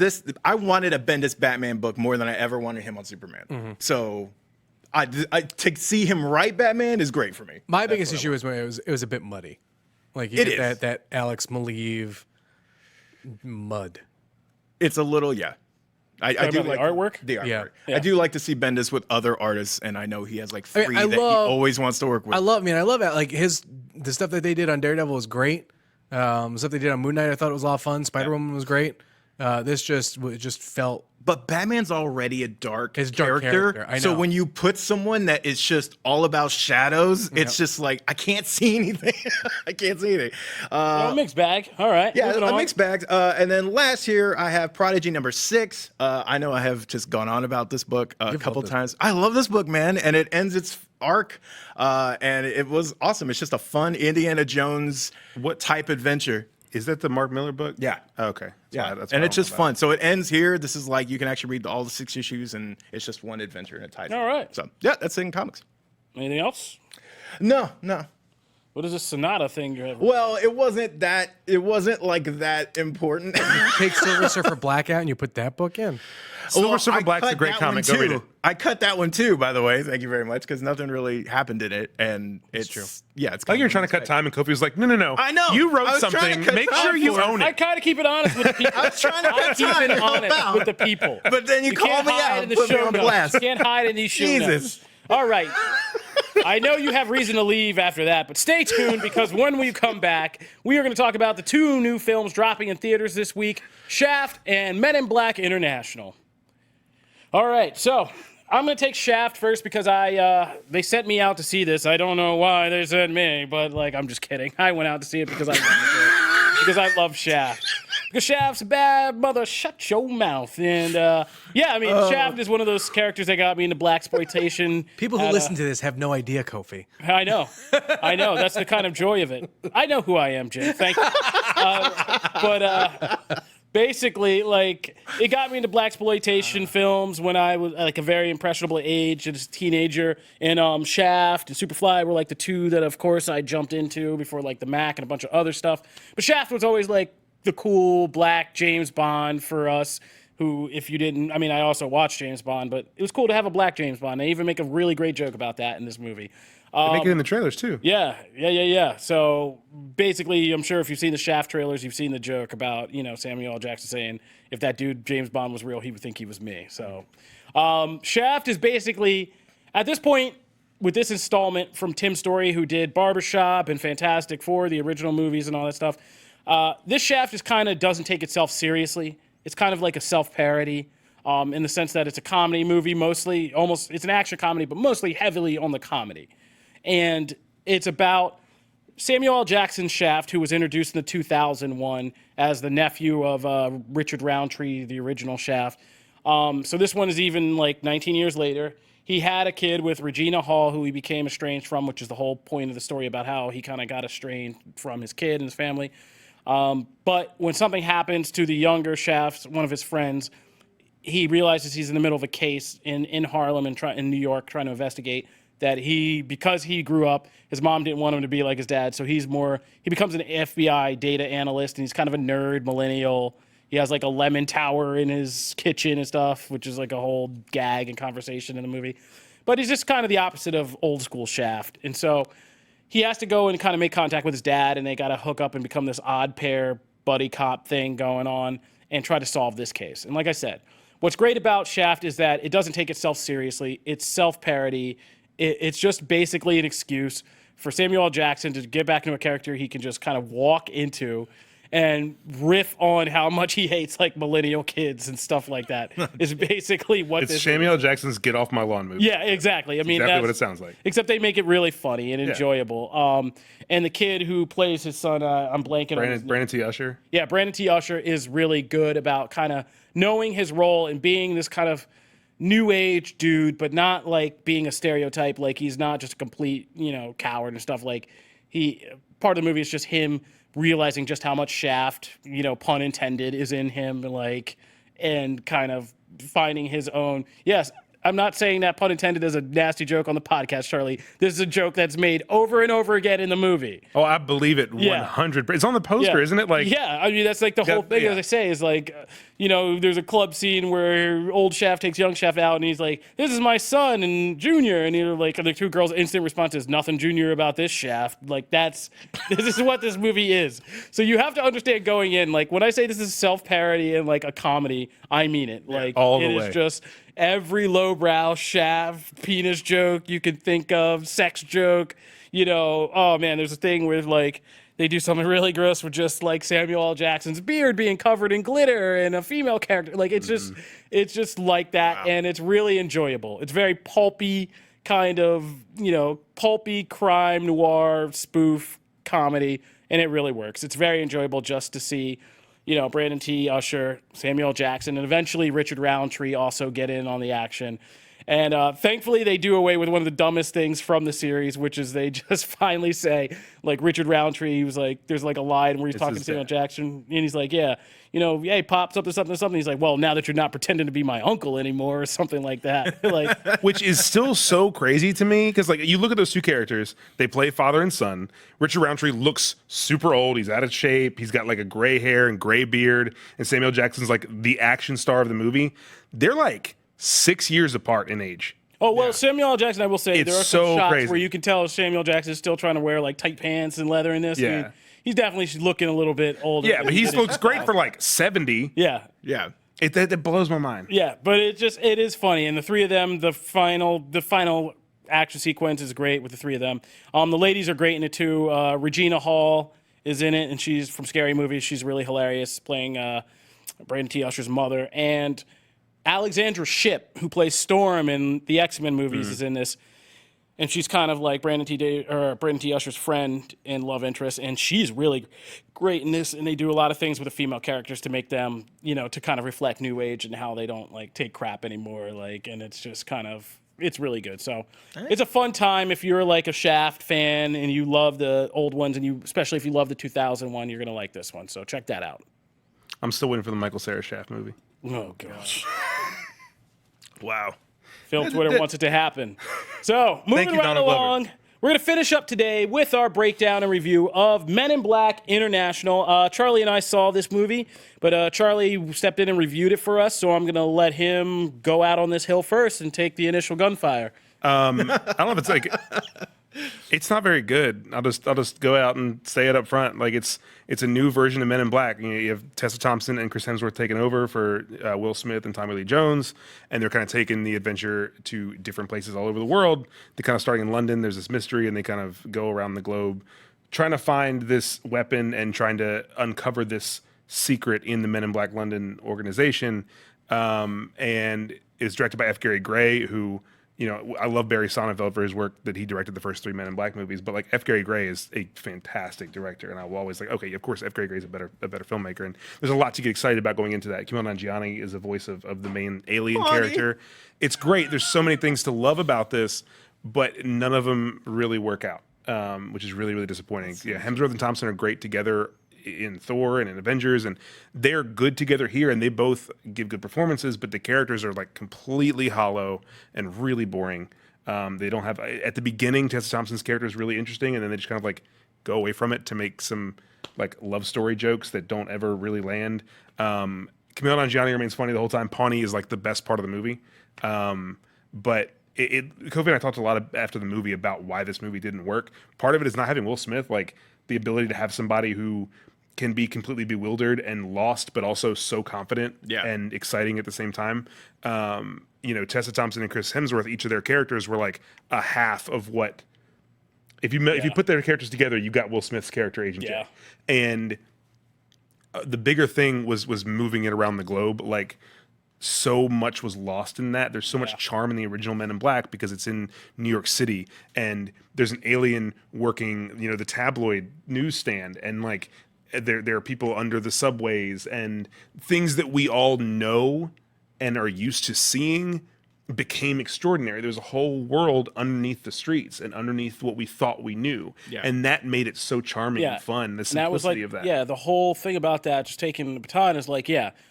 I wanted a Bendis Batman book more than I ever wanted him on Superman. Mm-hmm. So, to see him write Batman is great for me. My biggest issue was when it was a bit muddy. Like you It get is. that Alex Maleev mud. It's a little, yeah. I do about the like artwork? The artwork. Yeah. I do like to see Bendis with other artists, and I know he has like three I that he love- always wants to work with. I love it. Like the stuff that they did on Daredevil was great. The stuff they did on Moon Knight I thought was a lot of fun. Spider-Woman was great. This just felt. But Batman's already a dark It's a dark character, I So know. when you put someone that is just all about shadows, it's just like I can't see anything. I can't see anything. Oh, mixed bag. All right. Yeah, moving a on. mixed bag. And then last here, I have Prodigy #6. I know I have just gone on about this book a couple this times. I love this book, man, and it ends its arc, and it was awesome. It's just a fun Indiana Jones type adventure. Is that the Mark Miller book? Yeah. Oh, okay. Yeah, That's and what it's I just don't know fun. So it ends here. This is like you can actually read all the 6 issues, and it's just one adventure and it ties. All right. So yeah, that's in comics. Anything else? No. What is this Sonata thing you're having? Well, it wasn't like that important. Take Silver Surfer Blackout and you put that book in. Silver Surfer I Black's a cut great that comic. one Go read too. it. I cut that one too, by the way. Thank you very much, because nothing really happened in it, and it's true. Yeah, it's. I think you're trying to cut time, and Kofi was like, "No. I know. You I wrote was trying to something. cut Make time sure you for it. own I it." kind of keep it honest with the people. I was trying to cut keep time it to help honest out. with the people. But then you called can't me hide out in and the put me show on notes. blast. You can't hide in these show Jesus. notes. All right. I know you have reason to leave after that, but stay tuned, because when we come back, we are going to talk about the 2 new films dropping in theaters this week, Shaft and Men in Black International. All right, so I'm going to take Shaft first because they sent me out to see this. I don't know why they sent me, but like I'm just kidding. I went out to see it because I love Shaft. Because Shaft's a bad mother, shut your mouth. And Shaft is one of those characters that got me into blaxploitation. People who listen to this have no idea, Kofi. I know. That's the kind of joy of it. I know who I am, Jim. Thank you. Basically, like, it got me into blaxploitation films when I was like a very impressionable age as a teenager. And Shaft and Superfly were like the 2 that, of course, I jumped into before like the Mac and a bunch of other stuff. But Shaft was always like the cool black James Bond for us. Who, if you didn't, I mean, I also watched James Bond, but it was cool to have a black James Bond. They even make a really great joke about that in this movie. They make it in the trailers too. Yeah. So basically, I'm sure if you've seen the Shaft trailers, you've seen the joke about, Samuel L. Jackson saying, if that dude James Bond was real, he would think he was me. So Shaft is basically, at this point, with this installment from Tim Story, who did Barbershop and Fantastic Four, the original movies and all that stuff, this Shaft is kind of doesn't take itself seriously. It's kind of like a self-parody in the sense that it's a comedy movie, mostly, almost, it's an action comedy, but mostly heavily on the comedy. And it's about Samuel L. Jackson Shaft, who was introduced in the 2001 as the nephew of Richard Roundtree, the original Shaft. So this one is even like 19 years later. He had a kid with Regina Hall, who he became estranged from, which is the whole point of the story about how he kind of got estranged from his kid and his family. But when something happens to the younger Shaft, one of his friends, he realizes he's in the middle of a case in Harlem and in New York trying to investigate that because he grew up, his mom didn't want him to be like his dad, so he becomes an FBI data analyst, and he's kind of a nerd millennial. He has like a lemon tower in his kitchen and stuff, which is like a whole gag and conversation in the movie. But he's just kind of the opposite of old school Shaft. And so he has to go and kind of make contact with his dad, and they got to hook up and become this odd pair buddy cop thing going on and try to solve this case. And like I said, what's great about Shaft is that it doesn't take itself seriously. It's self-parody. It's just basically an excuse for Samuel L. Jackson to get back into a character he can just kind of walk into and riff on how much he hates like millennial kids and stuff like that. Is basically what It's this Samuel L. Jackson's "Get Off My Lawn" movie. Yeah, exactly. I mean, Exactly that's what it sounds like. Except they make it really funny and enjoyable. And the kid who plays his son, I'm blanking on his name. Brandon T. Usher. Yeah, Brandon T. Usher is really good about kind of knowing his role and being this kind of new age dude, but not like being a stereotype. Like he's not just a complete, coward and stuff. Like part of the movie is just him realizing just how much Shaft, pun intended, is in him, and kind of finding his own. Yes, I'm not saying that pun intended as a nasty joke on the podcast, Charlie. This is a joke that's made over and over again in the movie. Oh, I believe it 100%. It's on the poster, isn't it? I mean, that's like the whole thing, as I say, is like, there's a club scene where old Shaft takes young Shaft out, and he's like, this is my son and Junior, and the two girls' instant response is, nothing Junior about this, Shaft. Like, this is what this movie is. So you have to understand going in, like, when I say this is self-parody and like a comedy, I mean it. Like, all the it way. is just every lowbrow Shaft penis joke you can think of, sex joke, oh man, there's a thing where like they do something really gross with just like Samuel L. Jackson's beard being covered in glitter and a female character. Like it's just like that, and it's really enjoyable. It's very pulpy, kind of, pulpy crime noir spoof comedy, and it really works. It's very enjoyable just to see Brandon T. Usher, Samuel L. Jackson, and eventually Richard Roundtree also get in on the action. And thankfully, they do away with one of the dumbest things from the series, which is they just finally say, like, Richard Roundtree, he was like, there's like a line where he's talking to Samuel Jackson, and he's like, yeah, hey, Pop, something. He's like, well, now that you're not pretending to be my uncle anymore, or something like that. Like, which is still so crazy to me, because like you look at those two characters, they play father and son. Richard Roundtree looks super old. He's out of shape. He's got like a gray hair and gray beard. And Samuel Jackson's like the action star of the movie. They're like 6 years apart in age. Oh, well, Samuel L. Jackson, I will say, there are some so shots crazy. where you can tell Samuel Jackson is still trying to wear like tight pants and leather in this. Yeah. I mean, he's definitely looking a little bit older. Yeah, but he looks great for like 70. Yeah. Yeah. That blows my mind. Yeah, but it is funny. And the three of them, the final action sequence is great with the three of them. The ladies are great in it too. Regina Hall is in it, and she's from Scary Movie. She's really hilarious, playing Brandon T. Usher's mother. And Alexandra Shipp, who plays Storm in the X-Men movies, is in this. And she's kind of like Brandon T. Usher's friend and love interest, and she's really great in this. And they do a lot of things with the female characters to make them, to kind of reflect new age and how they don't like take crap anymore. Like, and it's just kind of, it's really good. So it's a fun time if you're like a Shaft fan and you love the old ones, and especially if you love the 2001, you're gonna like this one. So check that out. I'm still waiting for the Michael Cera Shaft movie. Oh gosh. Wow. Film Twitter wants it to happen. So, moving you, right Donald Glover. along, we're going to finish up today with our breakdown and review of Men in Black International. Charlie and I saw this movie, but Charlie stepped in and reviewed it for us, so I'm going to let him go out on this hill first and take the initial gunfire. I don't know if it's like it's not very good. I'll just go out and say it up front. Like it's a new version of Men in Black. You have Tessa Thompson and Chris Hemsworth taking over for Will Smith and Tommy Lee Jones, and they're kind of taking the adventure to different places all over the world. They're kind of starting in London. There's this mystery, and they kind of go around the globe trying to find this weapon and trying to uncover this secret in the Men in Black London organization. And it's directed by F. Gary Gray, who, I love Barry Sonnenfeld for his work that he directed the first 3 Men in Black movies, but like F. Gary Gray is a fantastic director, and I will always like, okay, of course F. Gary Gray is a better filmmaker, and there's a lot to get excited about going into that. Kumail Nanjiani is the voice of the main alien character. It's great. There's so many things to love about this, but none of them really work out, which is really, really disappointing. Yeah, Hemsworth and Thompson are great together in Thor and in Avengers, and they're good together here, and they both give good performances, but the characters are like completely hollow and really boring. They don't have at the beginning. Tessa Thompson's character is really interesting, and then they just kind of like go away from it to make some like love story jokes that don't ever really land. Camille Nanjiani remains funny the whole time. Pawnee is like the best part of the movie, but. Kofi and I talked a lot after the movie about why this movie didn't work. Part of it is not having Will Smith, like the ability to have somebody who can be completely bewildered and lost, but also so confident and exciting at the same time. Tessa Thompson and Chris Hemsworth, each of their characters were like a half of what. If you put their characters together, you got Will Smith's character, Agent J. And the bigger thing was moving it around the globe, like. So much was lost in that. There's so much charm in the original Men in Black because it's in New York City and there's an alien working, the tabloid newsstand, and like there are people under the subways, and things that we all know and are used to seeing became extraordinary. There's a whole world underneath the streets and underneath what we thought we knew. And that made it so charming and fun. The simplicity of that. Yeah, the whole thing about that, just taking the baton, is like,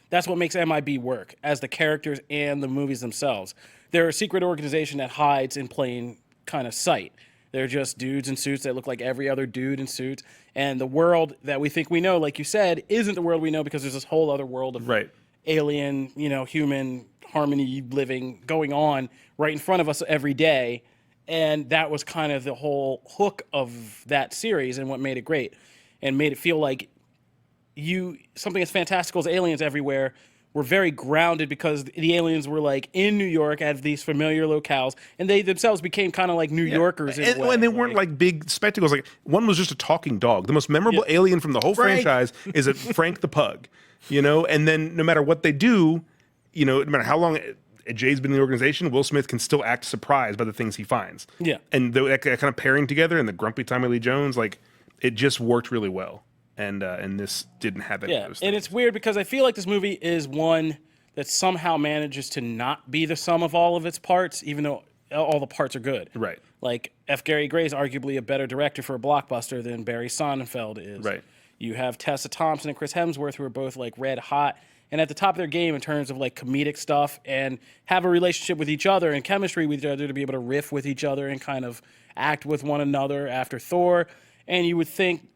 that's what makes MIB work, as the characters and the movies themselves. They're a secret organization that hides in plain kind of sight. They're just dudes in suits that look like every other dude in suits. And the world that we think we know, like you said, isn't the world we know, because there's this whole other world of alien, human harmony living going on right in front of us every day. And that was kind of the whole hook of that series and what made it great and made it feel like something as fantastical as aliens everywhere were very grounded, because the aliens were like in New York at these familiar locales, and they themselves became kind of like New Yorkers in a way. And they weren't like big spectacles. Like one was just a talking dog. The most memorable alien from the whole franchise is Frank the Pug, and then no matter what they do, no matter how long Jay's been in the organization, Will Smith can still act surprised by the things he finds. Yeah. And that kind of pairing together, and the grumpy Tommy Lee Jones, like it just worked really well. And this didn't have any of those things. And it's weird because I feel like this movie is one that somehow manages to not be the sum of all of its parts, even though all the parts are good. Right. Like F. Gary Gray is arguably a better director for a blockbuster than Barry Sonnenfeld is. Right. You have Tessa Thompson and Chris Hemsworth, who are both like red hot and at the top of their game in terms of like comedic stuff, and have a relationship with each other and chemistry with each other to be able to riff with each other and kind of act with one another after Thor. And you would think,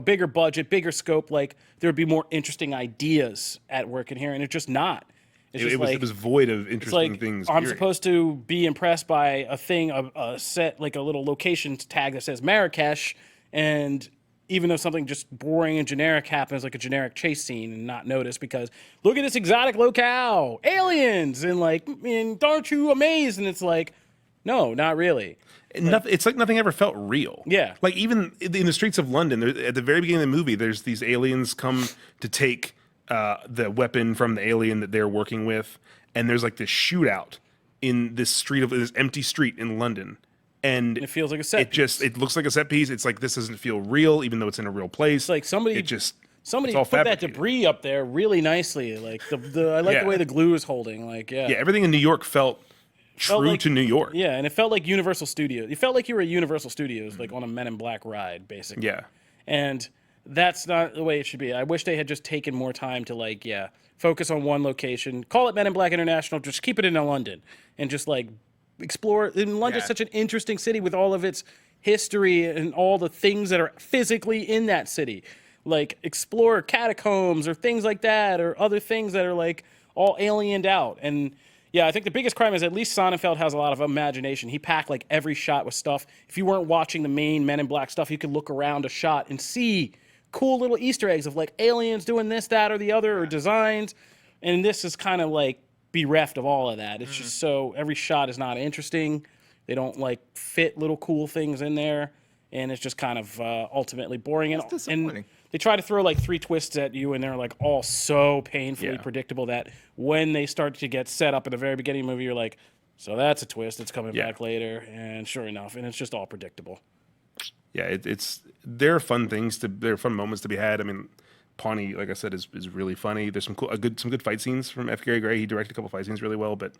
bigger budget, bigger scope, like there would be more interesting ideas at work in here, and it's just not. It was void of interesting things. I'm supposed to be impressed by a set, like a little location tag that says Marrakesh, and even though something just boring and generic happens, like a generic chase scene, and not notice because look at this exotic locale, aliens, and aren't you amazed? And it's like, no, not really. It's like nothing ever felt real. Yeah. Like even in the streets of London, at the very beginning of the movie, there's these aliens come to take the weapon from the alien that they're working with, and there's like this shootout in this empty street in London. And it feels like a set piece. It looks like a set piece. It's like this doesn't feel real, even though it's in a real place. It's like somebody put that debris up there really nicely. Like I like the way the glue is holding. Everything in New York felt true to New York. Yeah, and it felt like Universal Studios. It felt like you were at Universal Studios, like on a Men in Black ride, basically. Yeah. And that's not the way it should be. I wish they had just taken more time to focus on one location. Call it Men in Black International. Just keep it in London and just explore. And London's such an interesting city with all of its history and all the things that are physically in that city. Like explore catacombs or things like that, or other things that are all aliened out. And I think the biggest crime is at least Sonnenfeld has a lot of imagination. He packed every shot with stuff. If you weren't watching the main Men in Black stuff, you could look around a shot and see cool little Easter eggs of aliens doing this, that, or the other, or designs. And this is kind of bereft of all of that. It's just every shot is not interesting. They don't fit little cool things in there, and it's just kind of ultimately boring. That's disappointing. And they try to throw 3 twists at you, and they're all so painfully predictable that when they start to get set up at the very beginning of the movie, you're like, so that's a twist. It's coming back later, and sure enough, and it's just all predictable. Yeah, there are fun moments to be had. I mean, Pawnee, like I said, is really funny. There's some good fight scenes from F. Gary Gray. He directed a couple fight scenes really well, but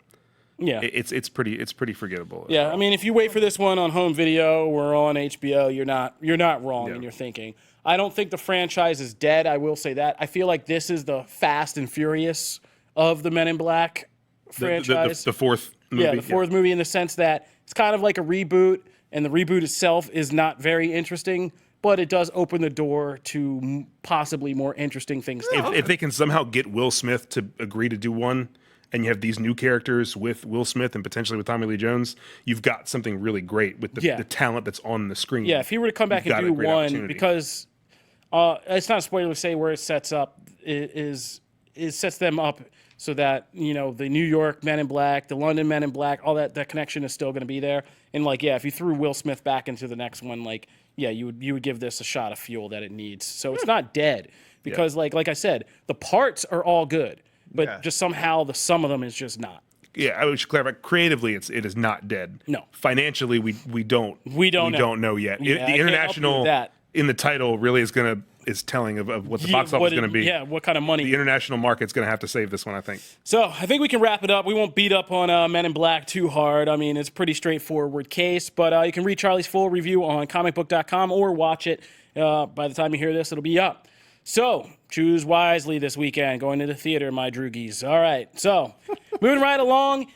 it's pretty forgettable. Yeah, I mean, if you wait for this one on home video or on HBO, you're not wrong in your thinking. I don't think the franchise is dead. I will say that. I feel like this is the Fast and Furious of the Men in Black franchise. The fourth Yeah, the fourth movie in the sense that it's kind of like a reboot, and the reboot itself is not very interesting, but it does open the door to possibly more interesting things. If they can somehow get Will Smith to agree to do one, and you have these new characters with Will Smith and potentially with Tommy Lee Jones, you've got something really great with the talent that's on the screen. Yeah, if he were to come back and do one, because it's not a spoiler to say where it sets up, it sets them up so that, you know, the New York Men in Black, the London Men in Black, all that connection is still going to be there. And, like, yeah, if you threw Will Smith back into the next one, like, yeah, you would give this a shot of fuel that it needs. So it's not dead because, like I said, the parts are all good. But just somehow the sum of them is just not. Yeah, I should clarify. Creatively, it is not dead. No. Financially, we don't know yet. Yeah, the international in the title really is telling of what the box office is going to be. Yeah, what kind of money. The international market's going to have to save this one, I think. So I think we can wrap it up. We won't beat up on Men in Black too hard. I mean, it's a pretty straightforward case. But you can read Charlie's full review on Comicbook.com or watch it. By the time you hear this, it'll be up. So, choose wisely this weekend. Going to the theater, my droogies. All right, so, moving right along.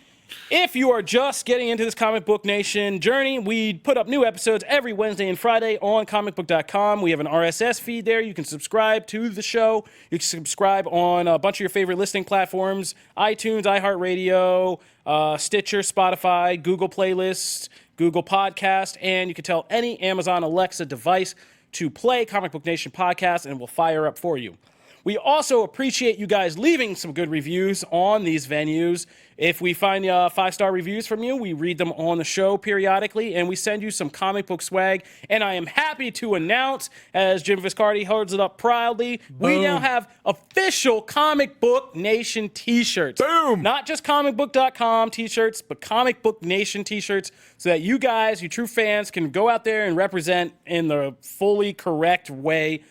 If you are just getting into this Comic Book Nation journey, we put up new episodes every Wednesday and Friday on Comicbook.com. We have an RSS feed there. You can subscribe to the show. You can subscribe on a bunch of your favorite listening platforms, iTunes, iHeartRadio, Stitcher, Spotify, Google Playlists, Google Podcast, and you can tell any Amazon Alexa device to play Comic Book Nation podcast, and we'll fire up for you. We also appreciate you guys leaving some good reviews on these venues. If we find 5-star reviews from you, we read them on the show periodically, and we send you some comic book swag. And I am happy to announce, as Jim Viscardi holds it up proudly, we now have official Comic Book Nation t-shirts. Boom! Not just Comicbook.com t-shirts, but Comic Book Nation t-shirts, so that you guys, you true fans, can go out there and represent in the fully correct way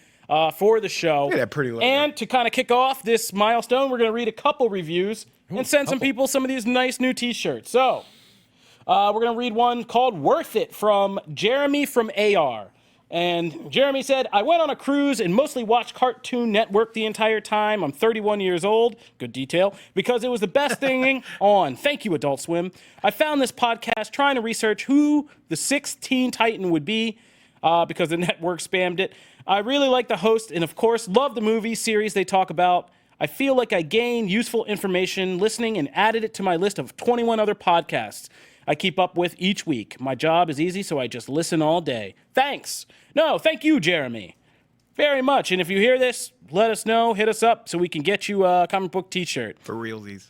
for the show. Look at that pretty logo. And to kind of kick off this milestone, we're going to read a couple reviews and send some people some of these nice new t-shirts. So we're going to read one called Worth It from Jeremy from AR. And Jeremy said, I went on a cruise and mostly watched Cartoon Network the entire time. I'm 31 years old. Good detail. Because it was the best thing on. Thank you, Adult Swim. I found this podcast trying to research who the 6th Teen Titan would be because the network spammed it. I really like the host and, of course, love the movie series they talk about. I feel like I gained useful information listening and added it to my list of 21 other podcasts I keep up with each week. My job is easy, so I just listen all day. Thanks. No, thank you, Jeremy. Very much. And if you hear this, let us know. Hit us up so we can get you a comic book t-shirt. For realsies.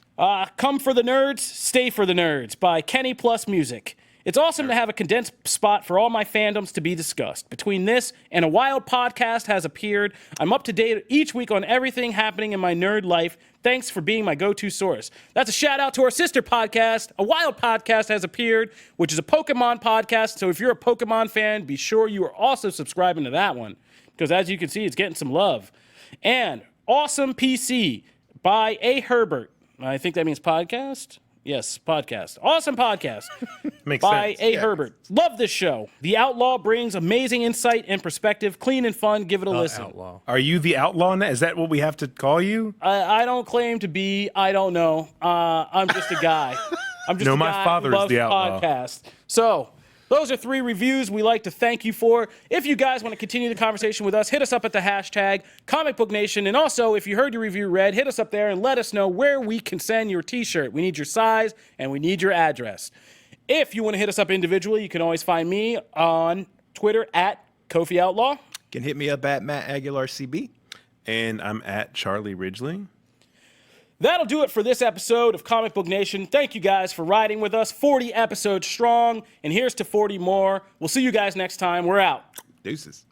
Come for the Nerds, Stay for the Nerds by Kenny Plus Music. It's awesome to have a condensed spot for all my fandoms to be discussed. Between this and a wild podcast has appeared, I'm up to date each week on everything happening in my nerd life. Thanks for being my go-to source. That's a shout out to our sister podcast. A Wild Podcast has appeared, which is a Pokemon podcast. So if you're a Pokemon fan, be sure you are also subscribing to that one. Because as you can see, it's getting some love. And Awesome PC by A. Herbert. I think that means podcast. Yes, podcast. Awesome podcast. Makes by sense. A. Herbert. Love this show. The Outlaw brings amazing insight and perspective. Clean and fun. Give it a listen. Outlaw. Are you the outlaw now? Is that what we have to call you? I don't claim to be. I don't know. I'm just a guy. I'm just No, a my guy father who is loves the outlaw. podcast. So those are 3 reviews we like to thank you for. If you guys want to continue the conversation with us, hit us up at the hashtag Comic Book Nation. And also, if you heard your review read, hit us up there and let us know where we can send your t-shirt. We need your size and we need your address. If you want to hit us up individually, you can always find me on Twitter at Kofi Outlaw. Can hit me up at Matt Aguilar CB. And I'm at Charlie Ridgely. That'll do it for this episode of Comic Book Nation. Thank you guys for riding with us. 40 episodes strong, and here's to 40 more. We'll see you guys next time. We're out. Deuces.